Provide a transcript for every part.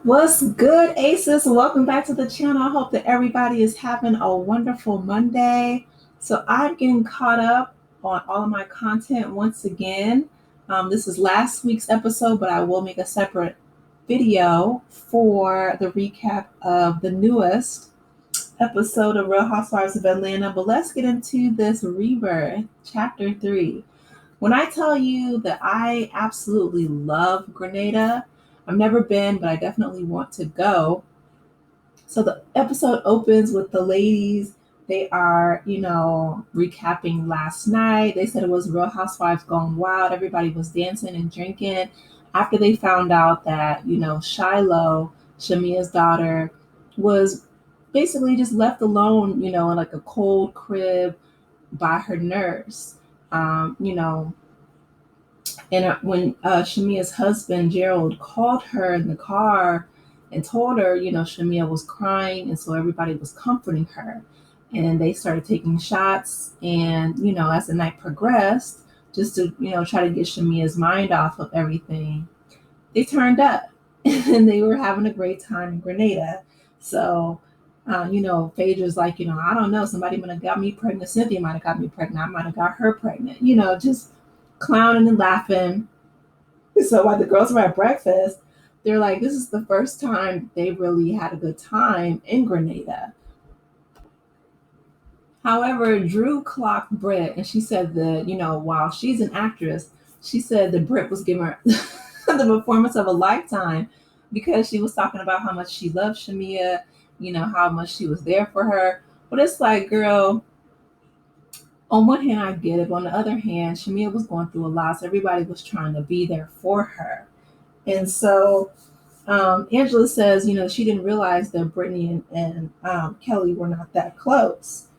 What's good, Aces? Welcome back to the channel. I hope that everybody is having a wonderful Monday. So I'm getting caught up on all of my content once again. This is last week's episode, but I will make a separate video for the recap of the newest episode of Real Housewives of Atlanta. But let's get into this Rebirth, Chapter 3. When I tell you that I absolutely love Grenada, I've never been, but I definitely want to go. So the episode opens with the ladies. They are, recapping last night. They said it was Real Housewives gone wild. Everybody was dancing and drinking after they found out that, Shiloh, Shamia's daughter, was basically just left alone, in like a cold crib by her nurse. Um, you know, and when Shamia's husband, Gerald, called her in the car and told her, Shamia was crying. And so everybody was comforting her. And they started taking shots. And, as the night progressed, just to, try to get Shamia's mind off of everything, they turned up and they were having a great time in Grenada. So, Phaedra's like, I don't know, somebody might have got me pregnant. Cynthia might have got me pregnant. I might have got her pregnant, just clowning and laughing. So while the girls were at breakfast, they're like, this is the first time they really had a good time in Grenada. However, Drew clocked Britt and she said that, while she's an actress, she said that Britt was giving her the performance of a lifetime because she was talking about how much she loved Shamia, how much she was there for her. But it's like, girl, on one hand, I get it. But on the other hand, Shamia was going through a lot. So everybody was trying to be there for her. And so Angela says, she didn't realize that Brittany and Kelly were not that close.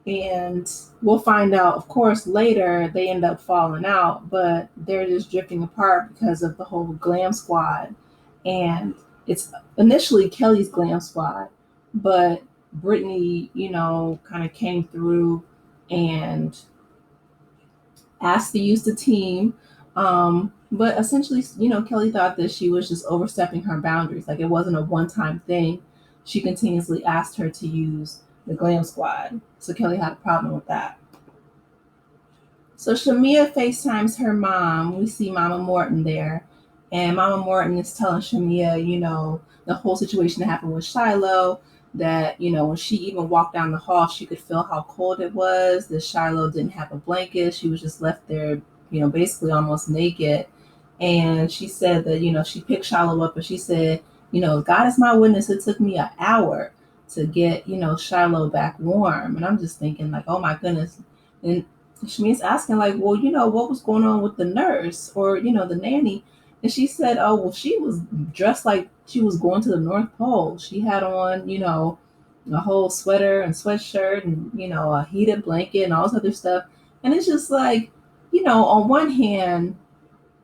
And we'll find out, of course, later they end up falling out, but they're just drifting apart because of the whole glam squad. And it's initially Kelly's glam squad, but Brittany, kind of came through and asked to use the team. But essentially, Kelly thought that she was just overstepping her boundaries. Like it wasn't a one-time thing. She continuously asked her to use the glam squad. So Kelly had a problem with that. So Shamia FaceTimes her mom. We see Mama Morton there. And Mama Morton is telling Shamia, the whole situation that happened with Shiloh, that, when she even walked down the hall, she could feel how cold it was, that Shiloh didn't have a blanket. She was just left there, basically almost naked. And she said that, she picked Shiloh up and she said, God is my witness, it took me an hour to get, Shiloh back warm. And I'm just thinking like, oh my goodness. And Shamia's asking like, well, what was going on with the nurse or, the nanny? And she said, oh, well, she was dressed like she was going to the North Pole. She had on, a whole sweater and sweatshirt and, a heated blanket and all this other stuff. And it's just like, on one hand,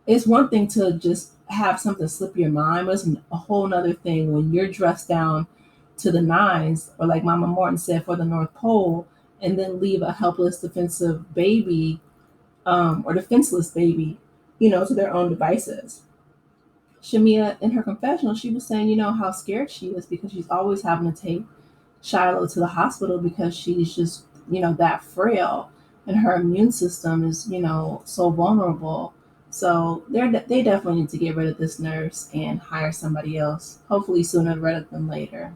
it's one thing to just have something slip your mind, but it's a whole nother thing when you're dressed down to the nines, or like Mama Morton said, for the North Pole, and then leave a helpless, defensive baby or defenseless baby, to their own devices. Shamia, in her confessional, she was saying, how scared she is because she's always having to take Shiloh to the hospital because she's just, that frail and her immune system is, so vulnerable. So they definitely need to get rid of this nurse and hire somebody else, hopefully sooner rather than later.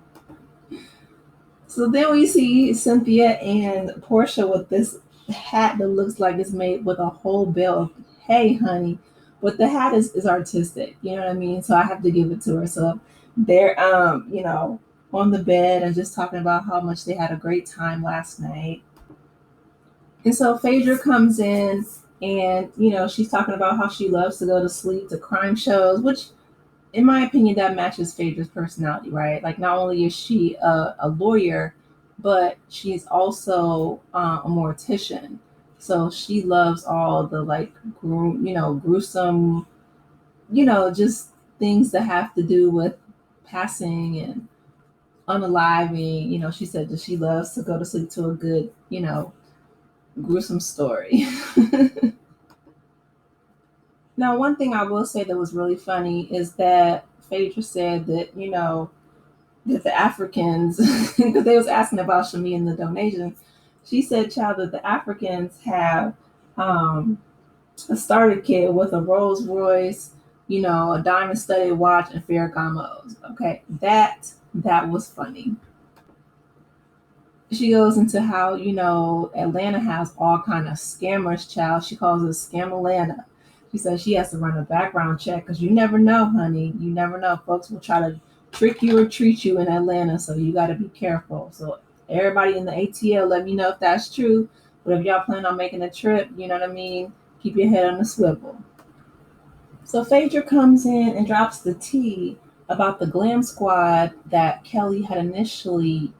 So then we see Cynthia and Portia with this hat that looks like it's made with a whole bale of hay, honey. But the hat is artistic, you know what I mean? So I have to give it to her. So they're on the bed and just talking about how much they had a great time last night. And so Phaedra comes in and, she's talking about how she loves to go to sleep to crime shows, which in my opinion, that matches Phaedra's personality, right? Like, not only is she a lawyer, but she's also a mortician. So she loves all the like, gruesome, just things that have to do with passing and unaliving. She said that she loves to go to sleep to a good, gruesome story. Now, one thing I will say that was really funny is that Phaedra said that, that the Africans, because they was asking about Shami and the donations, she said, child, that the Africans have a starter kit with a Rolls Royce, a diamond studded watch and Ferragamos. Okay, that was funny. She goes into how Atlanta has all kind of scammers, child. She calls it Scam Atlanta. She says she has to run a background check because you never know, honey. You never know. Folks will try to trick you or treat you in Atlanta, so you got to be careful. So everybody in the ATL, let me know if that's true. But if y'all plan on making a trip, you know what I mean, keep your head on the swivel. So Phaedra comes in and drops the tea about the glam squad that Kelly had initially,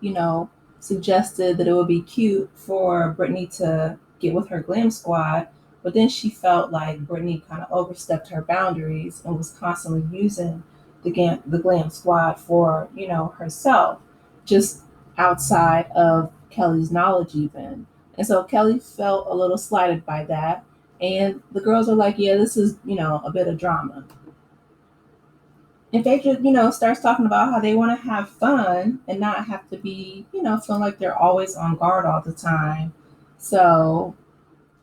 suggested that it would be cute for Brittany to get with her glam squad. But then she felt like Brittany kind of overstepped her boundaries and was constantly using the glam squad for, herself, just outside of Kelly's knowledge even. And so Kelly felt a little slighted by that, and the girls are like, yeah, this is, a bit of drama. And Phaedra, starts talking about how they want to have fun and not have to be, feeling like they're always on guard all the time. So,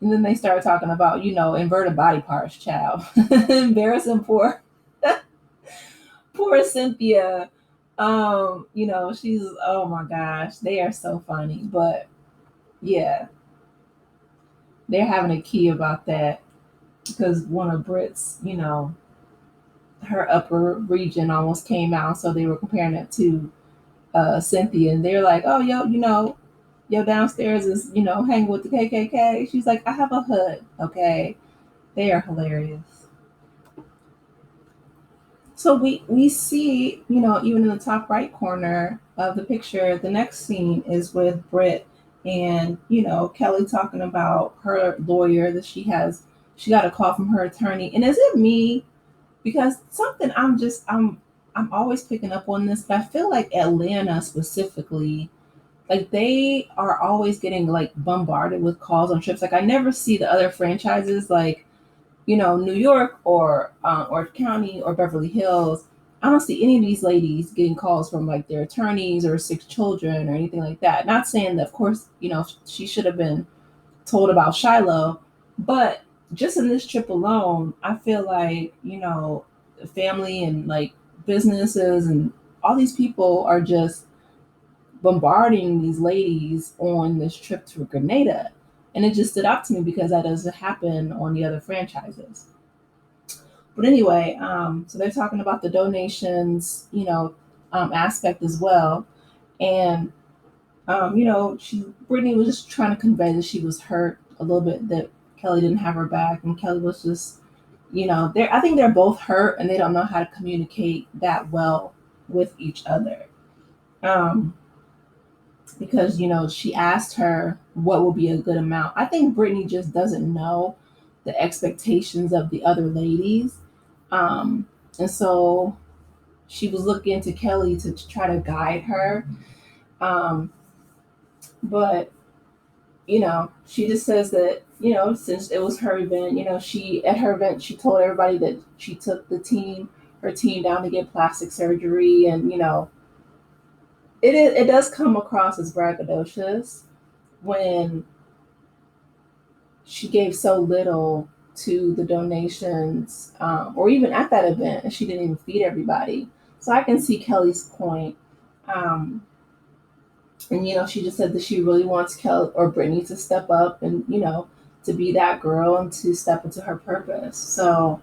and then they start talking about, inverted body parts, child. Embarrassing poor Cynthia. She's, oh my gosh, they are so funny. But yeah, they're having a key about that because one of Britt's, her upper region almost came out, so they were comparing it to Cynthia, and they're like, "Oh, yo downstairs is hanging with the KKK." She's like, "I have a hood." Okay, they are hilarious. So we see, even in the top right corner of the picture, the next scene is with Britt and Kelly talking about her lawyer that she has. She got a call from her attorney, and is it me? Because something I'm always picking up on this, but I feel like Atlanta specifically, like they are always getting like bombarded with calls on trips. Like I never see the other franchises like New York or Orange County or Beverly Hills. I don't see any of these ladies getting calls from like their attorneys or sick children or anything like that. Not saying that, of course, she should have been told about Shiloh, but just in this trip alone, I feel like, family and like businesses and all these people are just bombarding these ladies on this trip to Grenada. And it just stood out to me because that doesn't happen on the other franchises. But anyway, so they're talking about the donations, aspect as well. And Brittany was just trying to convey that she was hurt a little bit that Kelly didn't have her back, and Kelly was just, I think they're both hurt and they don't know how to communicate that well with each other. Because she asked her what would be a good amount. I think Brittany just doesn't know the expectations of the other ladies, and so she was looking to Kelly to try to guide her. Um, but she just says that, since it was her event, she at her event she told everybody that she took her team down to get plastic surgery, and it does come across as braggadocious when she gave so little to the donations, or even at that event, and she didn't even feed everybody. So I can see Kelly's point. And she just said that she really wants Kelly or Brittany to step up and to be that girl and to step into her purpose. So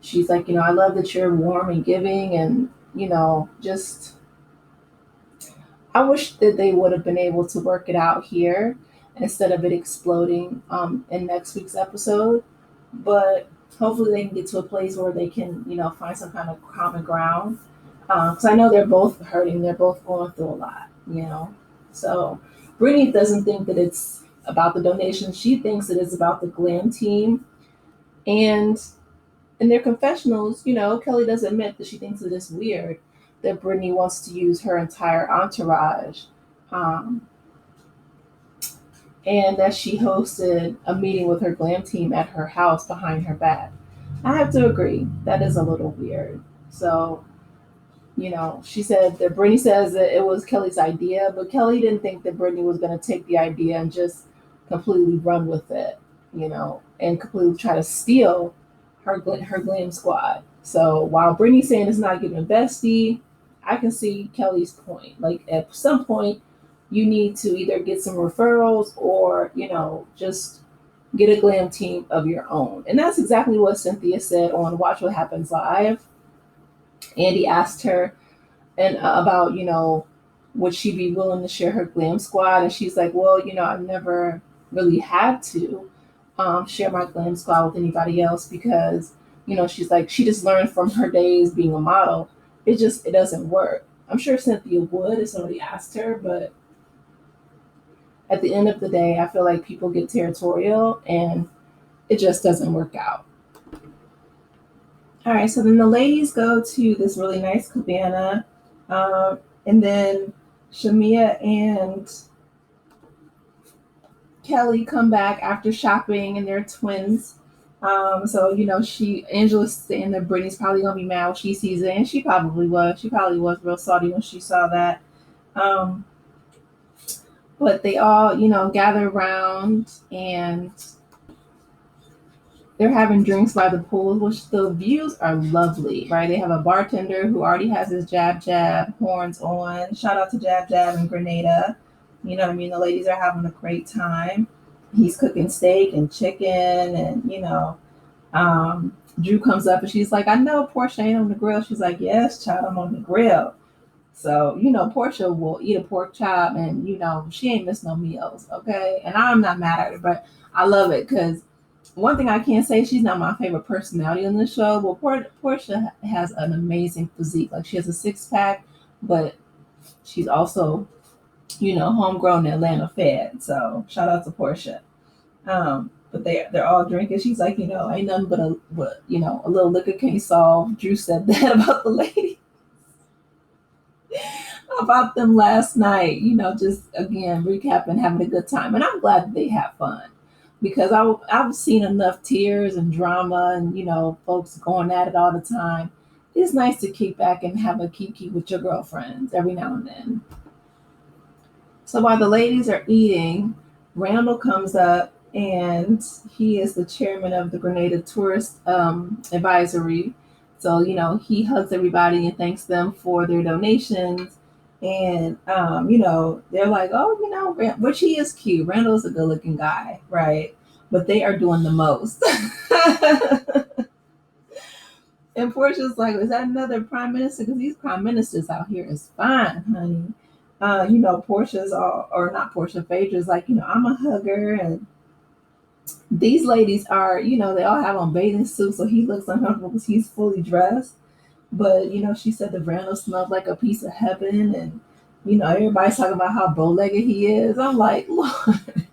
she's like, I love that you're warm and giving, and just I wish that they would have been able to work it out here instead of it exploding in next week's episode. But hopefully they can get to a place where they can find some kind of common ground, because I know they're both hurting, they're both going through a lot. So Brittany doesn't think that it's about the donation. She thinks that it's about the glam team. And in their confessionals, Kelly does admit that she thinks it is weird that Brittany wants to use her entire entourage, um, and that she hosted a meeting with her glam team at her house behind her back. I have to agree, that is a little weird. So, she said that Brittany says that it was Kelly's idea, but Kelly didn't think that Brittany was going to take the idea and just completely run with it, and completely try to steal her glam squad. So while Brittany's saying it's not giving bestie, I can see Kelly's point. Like at some point, you need to either get some referrals or, just get a glam team of your own. And that's exactly what Cynthia said on Watch What Happens Live. Andy asked her and about, would she be willing to share her glam squad? And she's like, well, I've never really had to share my glam squad with anybody else because, she's like, she just learned from her days being a model. It doesn't work. I'm sure Cynthia would if somebody asked her, but at the end of the day, I feel like people get territorial and it just doesn't work out. All right, so then the ladies go to this really nice cabana, and then Shamia and Kelly come back after shopping, and they're twins. So Angela's saying that Brittany's probably gonna be mad when she sees it, and she probably was. She probably was real salty when she saw that. But they all, gather around and they're having drinks by the pool, which the views are lovely, right? They have a bartender who already has his jab horns on. Shout out to Jab and Grenada. You know what I mean? The ladies are having a great time. He's cooking steak and chicken, and Drew comes up and she's like, I know Portia ain't on the grill. She's like, yes, child, I'm on the grill. So, Portia will eat a pork chop and, she ain't miss no meals, okay? And I'm not mad at her, but I love it because one thing I can't say, she's not my favorite personality on the show. Well, Portia has an amazing physique. Like, she has a six-pack, but she's also, homegrown Atlanta fed. So, shout out to Portia. But they're all drinking. She's like, ain't nothing but a little liquor can't solve. Drew said that about the lady. About them last night, just again recapping, having a good time. And I'm glad that they have fun because I've seen enough tears and drama and, folks going at it all the time. It's nice to kick back and have a kiki with your girlfriends every now and then. So while the ladies are eating, Randall comes up and he is the chairman of the Grenada Tourist Advisory. So, he hugs everybody and thanks them for their donations. And, they're like, oh, which he is cute. Randall's a good looking guy, right? But they are doing the most. And Portia's like, is that another prime minister? Because these prime ministers out here is fine, honey. Portia's or not Portia, Phaedra's like, I'm a hugger. And these ladies are, they all have on bathing suits, so he looks uncomfortable because he's fully dressed. But, she said the Randall smelled like a piece of heaven. And, everybody's talking about how bow-legged he is. I'm like, Lord.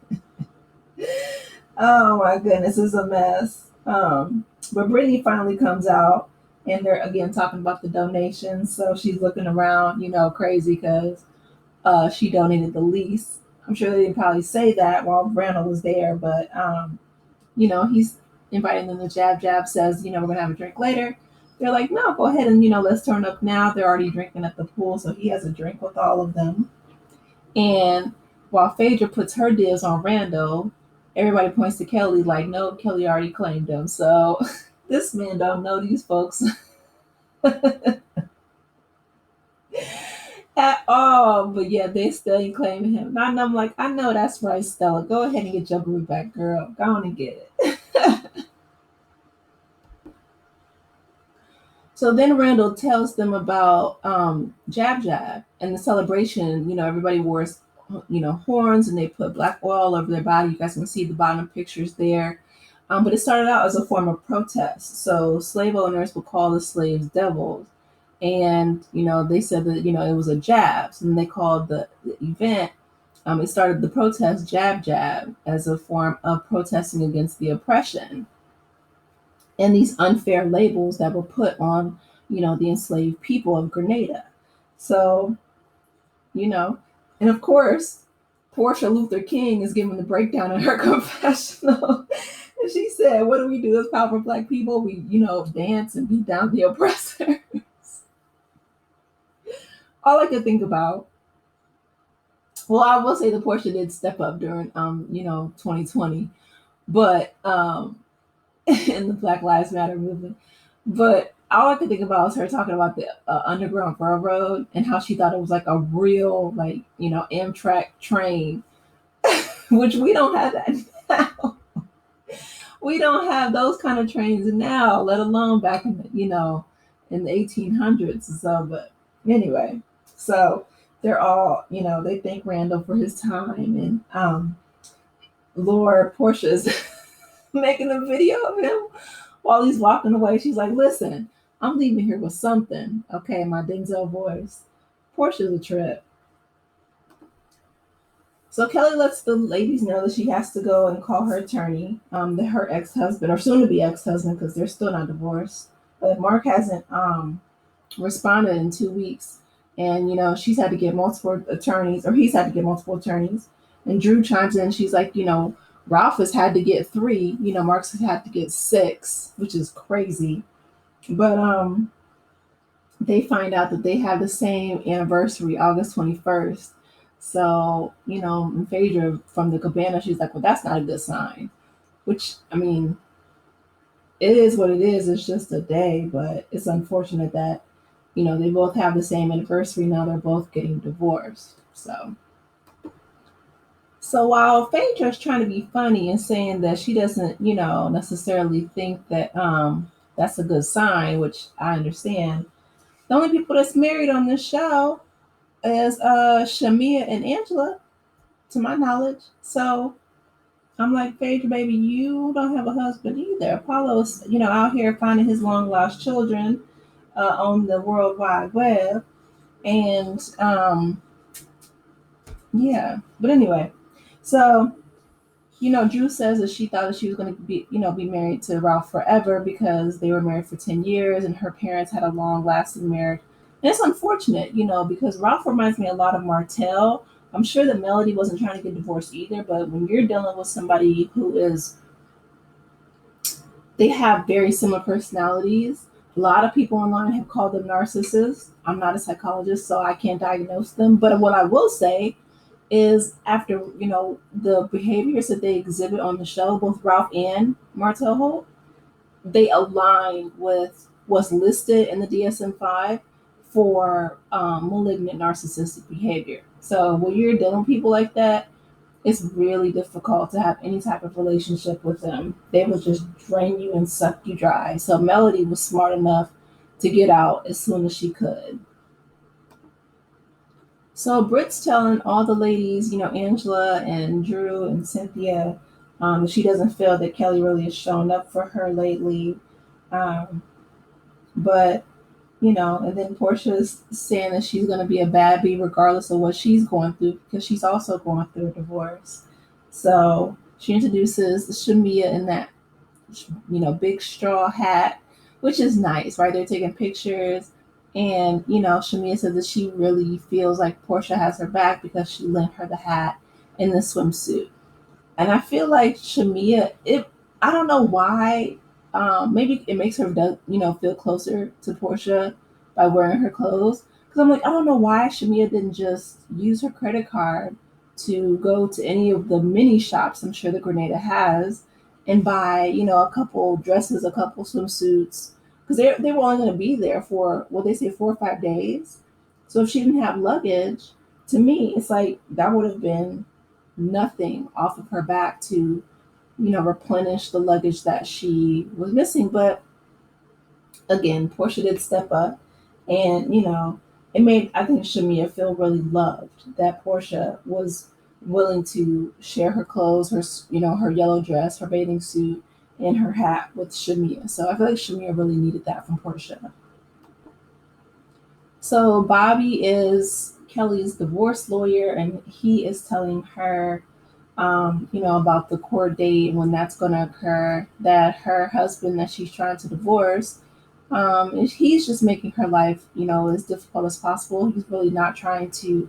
Oh, my goodness, it's a mess. But Brittany finally comes out, and they're, again, talking about the donations. So she's looking around, crazy because she donated the least. I'm sure they didn't probably say that while Randall was there. But, he's inviting them to Jab says, we're going to have a drink later. They're like, no, go ahead and, let's turn up now. They're already drinking at the pool, so he has a drink with all of them. And while Phaedra puts her dibs on Randall, everybody points to Kelly like, no, Kelly already claimed him. So this man don't know these folks at all. But yeah, they still ain't claiming him. And I'm like, I know that's right, Stella. Go ahead and get your groove back, girl. Go on and get it. So then Randall tells them about Jab and the celebration. Everybody wore, horns and they put black oil over their body. You guys can see the bottom pictures there. But it started out as a form of protest. So slave owners would call the slaves devils. And, they said that, it was a jab. So then they called the event, it started the protest Jab as a form of protesting against the oppression and these unfair labels that were put on, the enslaved people of Grenada. So, and of course, Portia Luther King is giving the breakdown in her confessional. And she said, what do we do as powerful Black people? We, dance and beat down the oppressor. All I could think about. Well, I will say the Portia did step up during 2020, but in the Black Lives Matter movement. But all I could think about was her talking about the Underground Railroad and how she thought it was like a real, like, Amtrak train, which we don't have that now. We don't have those kind of trains now, let alone back in in the 1800s or so. But anyway, so they're all, they thank Randall for his time, and Laura Portia's making a video of him while he's walking away. She's like, "Listen, I'm leaving here with something." Okay, my Denzel voice. Portia's a trip. So Kelly lets the ladies know that she has to go and call her attorney, that her ex-husband or soon-to-be ex-husband, because they're still not divorced. But Mark hasn't responded in 2 weeks, and she's had to get multiple attorneys, or he's had to get multiple attorneys. And Drew chimes in. She's like, Ralph has had to get three. Mark's had to get six, which is crazy. But they find out that they have the same anniversary, August 21st. So, in Phaedra from the cabana, she's like, well, that's not a good sign. Which, I mean, it is what it is. It's just a day, but it's unfortunate that, they both have the same anniversary. Now they're both getting divorced. So while Phaedra's trying to be funny and saying that she doesn't, necessarily think that that's a good sign, which I understand, the only people that's married on this show is Shamia and Angela, to my knowledge. So I'm like, Phaedra, baby, you don't have a husband either. Apollo's, out here finding his long lost children on the World Wide Web. And yeah, but anyway, so Drew says that she thought that she was going to be married to Ralph forever because they were married for 10 years and her parents had a long lasting marriage. And it's unfortunate, because Ralph reminds me a lot of Martell. I'm sure that Melody wasn't trying to get divorced either, but when you're dealing with somebody they have very similar personalities. A lot of people online have called them narcissists. I'm not a psychologist, so I can't diagnose them. But what I will say is after the behaviors that they exhibit on the show, both Ralph and Martell Holt, they align with what's listed in the DSM-5 for malignant narcissistic behavior. So when you're dealing with people like that, it's really difficult to have any type of relationship with them. They will just drain you and suck you dry. So Melody was smart enough to get out as soon as she could. So Britt's telling all the ladies, Angela and Drew and Cynthia, that she doesn't feel that Kelly really has shown up for her lately. But, and then Portia's saying that she's going to be a bad bee regardless of what she's going through because she's also going through a divorce. So she introduces Shamia in that, big straw hat, which is nice, right? They're taking pictures. And, Shamia says that she really feels like Portia has her back because she lent her the hat and the swimsuit. And I feel like Shamia, I don't know why, maybe it makes her, feel closer to Portia by wearing her clothes. Because I'm like, I don't know why Shamia didn't just use her credit card to go to any of the mini shops I'm sure that Grenada has and buy, a couple dresses, a couple swimsuits, because they were only going to be there for they say 4 or 5 days. So if she didn't have luggage, to me, it's like that would have been nothing off of her back to, replenish the luggage that she was missing. But again, Portia did step up, and it made I think Shamia feel really loved that Portia was willing to share her clothes, her yellow dress, her bathing suit, and her hat with Shamia. So I feel like Shamia really needed that from Portia. So Bobby is Kelly's divorce lawyer, and he is telling her, about the court date when that's going to occur. That her husband that she's trying to divorce, he's just making her life, as difficult as possible. He's really not trying to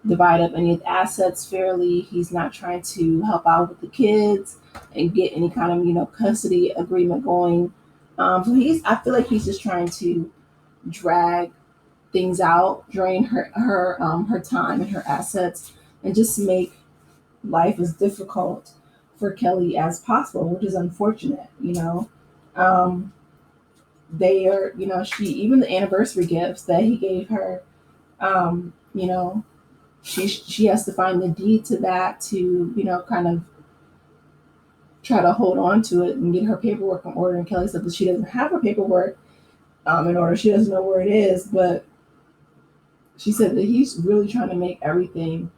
divide up any of the assets fairly. He's not trying to help out with the kids and get any kind of, custody agreement going. So I feel like he's just trying to drag things out, drain her time and her assets, and just make life as difficult for Kelly as possible, which is unfortunate. Um, they are, she even the anniversary gifts that he gave her, she has to find the deed to that to kind of try to hold on to it and get her paperwork in order. And Kelly said that she doesn't have her paperwork in order. She doesn't know where it is, but she said that he's really trying to make everything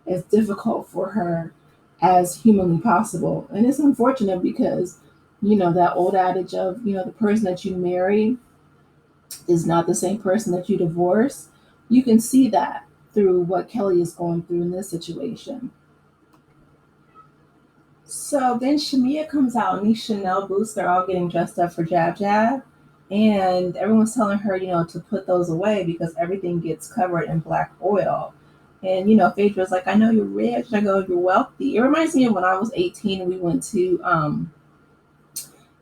as difficult for her as humanly possible. And it's unfortunate because, that old adage of, the person that you marry is not the same person that you divorce. You can see that through what Kelly is going through in this situation. So then Shamia comes out in these Chanel boots. They're all getting dressed up for Jab Jab. And everyone's telling her, to put those away because everything gets covered in black oil. And, Phaedra's like, I know you're rich. I go, you're wealthy. It reminds me of when I was 18 and we went to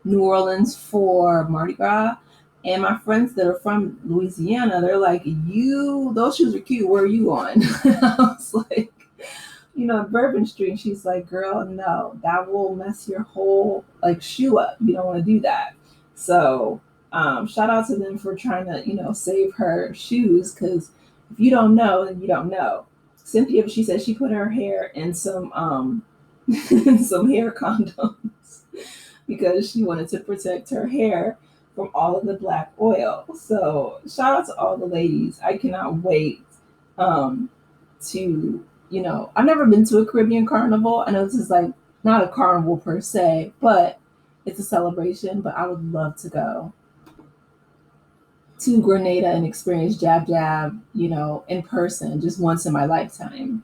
New Orleans for Mardi Gras. And my friends that are from Louisiana, they're like, those shoes are cute. Where are you on? I was like, Bourbon Street. She's like, girl, no, that will mess your whole shoe up. You don't want to do that. So shout out to them for trying to, save her shoes, because if you don't know, then you don't know. Cynthia, she said she put her hair in some some hair condoms because she wanted to protect her hair from all of the black oil. So shout out to all the ladies. I cannot wait to, I've never been to a Caribbean carnival. I know this is not a carnival per se, but it's a celebration. But I would love to go to Grenada and experience Jab Jab, in person just once in my lifetime.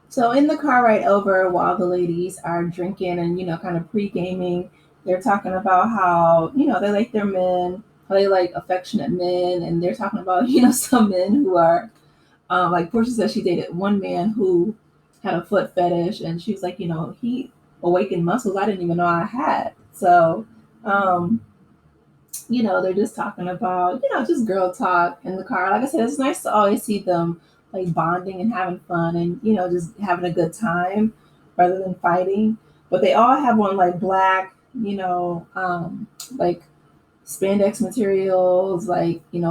So in the car ride over, while the ladies are drinking and, kind of pre-gaming, they're talking about how, they like their men, how they like affectionate men. And they're talking about, some men who are, like Portia said, she dated one man who had a foot fetish. And she was like, he awakened muscles I didn't even know I had. So, they're just talking about, just girl talk in the car. Like I said, it's nice to always see them bonding and having fun and, just having a good time rather than fighting. But they all have on black, like spandex materials,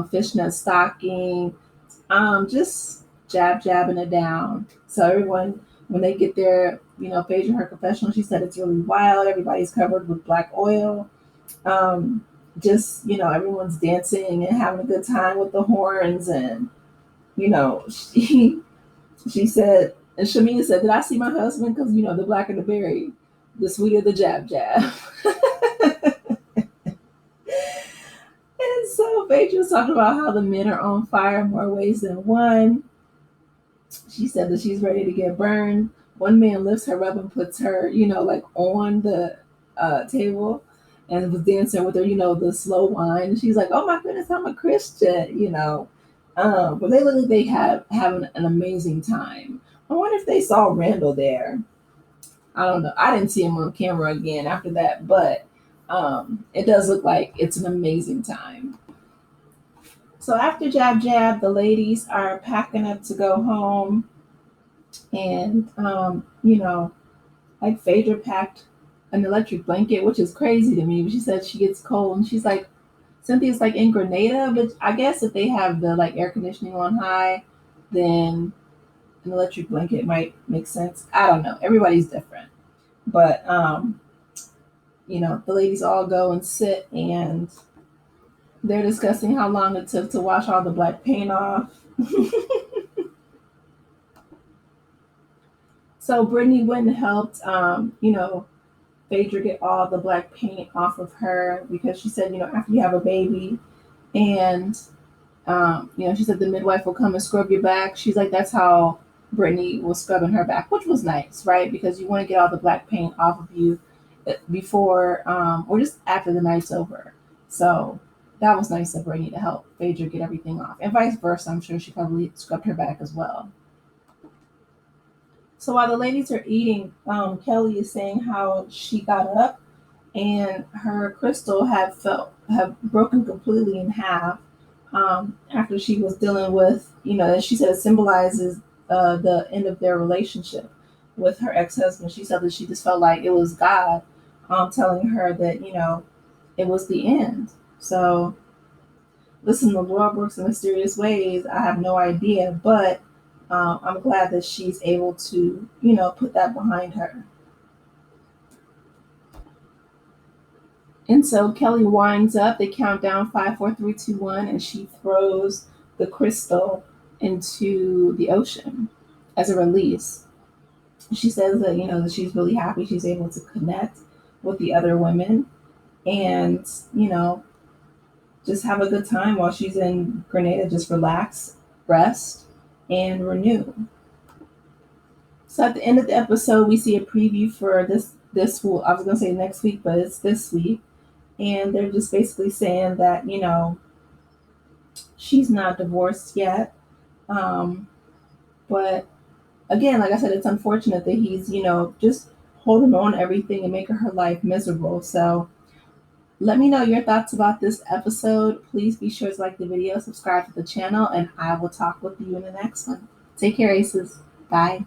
fishnet stocking, just jabbing it down. So everyone, when they get there, Phaedra, her confessional, she said it's really wild. Everybody's covered with black oil. Just, everyone's dancing and having a good time with the horns. And, she said, and Shamia said, did I see my husband? Because, the blacker the berry, the sweeter the jab. And so Phaedra was talking about how the men are on fire in more ways than one. She said that she's ready to get burned. One man lifts her up and puts her, on the table and was dancing with her, the slow wine. And she's like, oh my goodness, I'm a Christian, But they look like they having an amazing time. I wonder if they saw Randall there. I don't know. I didn't see him on camera again after that, but it does look like it's an amazing time. So after Jab Jab, the ladies are packing up to go home. And, Phaedra packed an electric blanket, which is crazy to me. But she said she gets cold. And she's like, Cynthia's in Grenada. But I guess if they have the air conditioning on high, then an electric blanket might make sense. I don't know. Everybody's different. But, the ladies all go and sit and they're discussing how long it took to wash all the black paint off. So Brittany went and helped, Phaedra get all the black paint off of her because she said, after you have a baby and, she said the midwife will come and scrub your back. She's like, that's how Brittany was scrubbing her back, which was nice, right? Because you want to get all the black paint off of you before or just after the night's over. So that was nice of Brittany to help Phaedra get everything off. And vice versa, I'm sure she probably scrubbed her back as well. So while the ladies are eating, Kelly is saying how she got up and her crystal had broken completely in half. after she was dealing with, she said it symbolizes the end of their relationship with her ex-husband. She said that she just felt like it was God telling her that, it was the end. So, listen, the Lord works in mysterious ways. I have no idea, but I'm glad that she's able to, put that behind her. And so Kelly winds up, they count down 5, 4, 3, 2, 1, and she throws the crystal into the ocean as a release. She says that, that she's really happy she's able to connect with the other women and, just have a good time while she's in Grenada, just relax, rest, and renew. So at the end of the episode, we see a preview for this I was gonna say next week, but it's this week. And they're just basically saying that, she's not divorced yet. But again, like I said, it's unfortunate that he's, just holding on to everything and making her life miserable. So let me know your thoughts about this episode. Please be sure to like the video, subscribe to the channel, and I will talk with you in the next one. Take care, Aces. Bye.